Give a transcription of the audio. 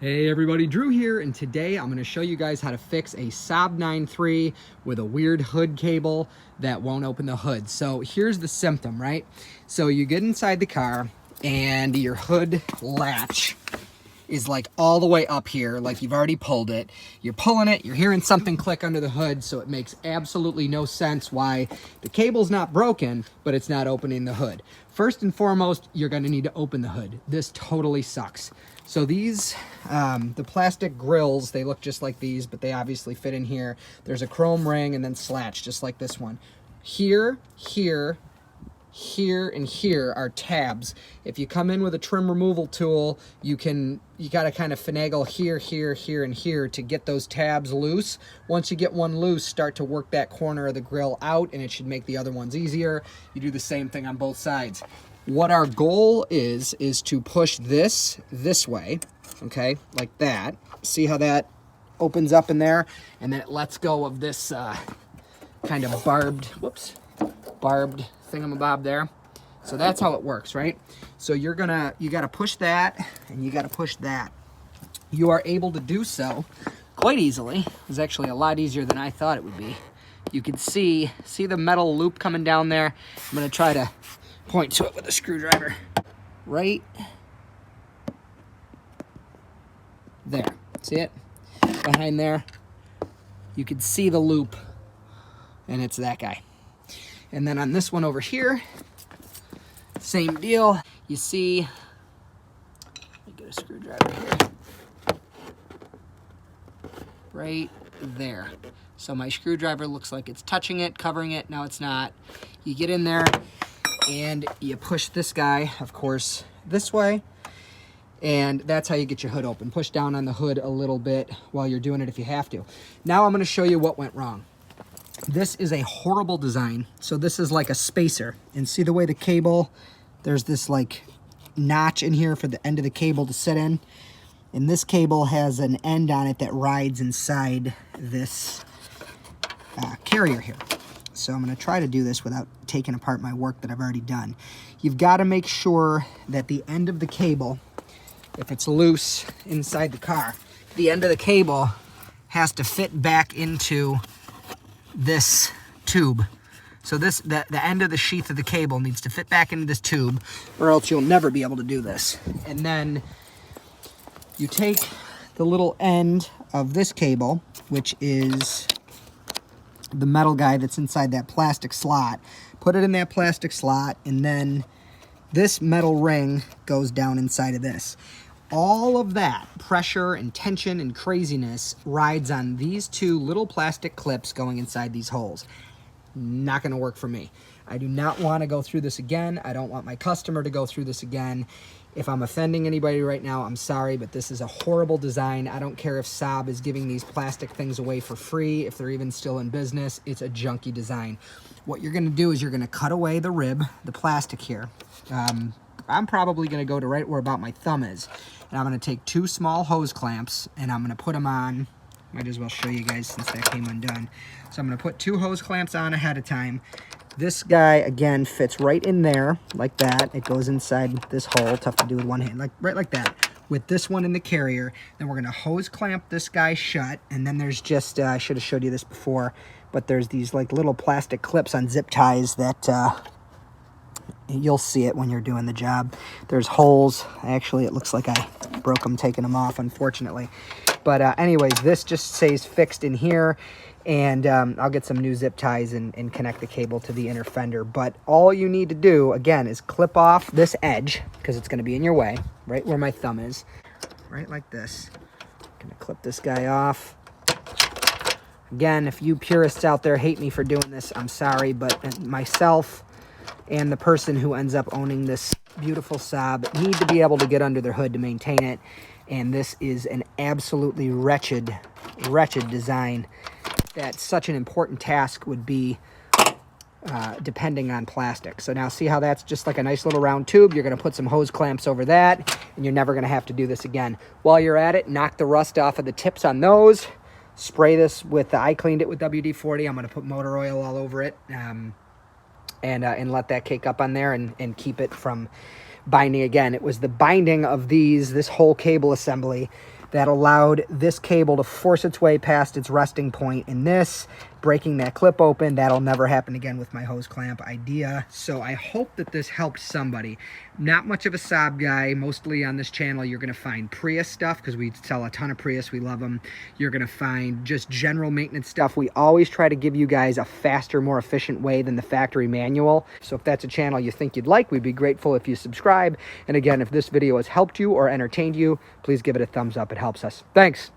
Hey everybody, Drew here, and today I'm going to show you guys how to fix a Saab 9.3 with a weird hood cable that won't open the hood. So here's the symptom, right? So you get inside the car and your hood latch is like all the way up here, like you've already pulled it. You're pulling it, you're hearing something click under the hood, so it makes absolutely no sense why the cable's not broken, but it's not opening the hood. First and foremost, you're gonna need to open the hood. This totally sucks. So these, the plastic grills, they look just like these, but they obviously fit in here. There's a chrome ring and then slats, just like this one. Here, here, here, and here are tabs. If you come in with a trim removal tool, you gotta kind of finagle here, here, here, and here to get those tabs loose. Once you get one loose, start to work that corner of the grill out, and it should make the other ones easier. You do the same thing on both sides. What our goal is to push this way, okay, like that. See how that opens up in there? And then it lets go of this kind of barbed thingamabob there. So that's how it works, right? So you gotta push that, and you gotta push that. You are able to do so quite easily. It was actually a lot easier than I thought it would be. You can see the metal loop coming down there. I'm gonna try to point to it with a screwdriver. Right there. See it? Behind there. You can see the loop, and it's that guy. And then on this one over here, same deal. You see, let me get a screwdriver here. Right there. So my screwdriver looks like it's touching it, covering it. Now it's not. You get in there and you push this guy, of course, this way. And that's how you get your hood open. Push down on the hood a little bit while you're doing it if you have to. Now I'm gonna show you what went wrong. This is a horrible design. So this is like a spacer. And see the way the cable, there's this like notch in here for the end of the cable to sit in. And this cable has an end on it that rides inside this carrier here. So I'm gonna try to do this without taking apart my work that I've already done. You've gotta make sure that the end of the cable, if it's loose inside the car, the end of the cable has to fit back into this tube. So the end of the sheath of the cable needs to fit back into this tube, or else you'll never be able to do this. And then you take the little end of this cable, which is the metal guy that's inside that plastic slot, put it in that plastic slot, and then this metal ring goes down inside of this. All of that pressure and tension and craziness rides on these two little plastic clips going inside these holes. Not gonna work for me. I do not wanna go through this again. I don't want my customer to go through this again. If I'm offending anybody right now, I'm sorry, but this is a horrible design. I don't care if Saab is giving these plastic things away for free, if they're even still in business. It's a junky design. What you're gonna do is you're gonna cut away the rib, the plastic here. I'm probably gonna go to right where about my thumb is. And I'm gonna take two small hose clamps and I'm gonna put them on. Might as well show you guys since that came undone. So I'm gonna put two hose clamps on ahead of time. This guy, again, fits right in there, like that. It goes inside this hole, tough to do with one hand, right like that. With this one in the carrier, then we're gonna hose clamp this guy shut, and then there's just, I should have showed you this before, but there's these like little plastic clips on zip ties that, you'll see it when you're doing the job. There's holes. Actually, it looks like I broke them taking them off, unfortunately. But anyways, this just stays fixed in here. And I'll get some new zip ties and connect the cable to the inner fender. But all you need to do, again, is clip off this edge, because it's going to be in your way, right where my thumb is. Right like this. Going to clip this guy off. Again, if you purists out there hate me for doing this, I'm sorry. But myself and the person who ends up owning this beautiful Saab need to be able to get under their hood to maintain it. And this is an absolutely wretched design that such an important task would be depending on plastic. So now see how that's just like a nice little round tube? You're gonna put some hose clamps over that, and you're never gonna have to do this again. While you're at it, knock the rust off of the tips on those. Spray this with, I cleaned it with WD-40. I'm gonna put motor oil all over it. And let that cake up on there and keep it from binding again. It was the binding of this whole cable assembly that allowed this cable to force its way past its resting point in this, breaking that clip open. That'll never happen again with my hose clamp idea. So I hope that this helped somebody. Not much of a Saab guy. Mostly on this channel, you're going to find Prius stuff because we sell a ton of Prius. We love them. You're going to find just general maintenance stuff. We always try to give you guys a faster, more efficient way than the factory manual. So if that's a channel you think you'd like, we'd be grateful if you subscribe. And again, if this video has helped you or entertained you, please give it a thumbs up. It helps us. Thanks.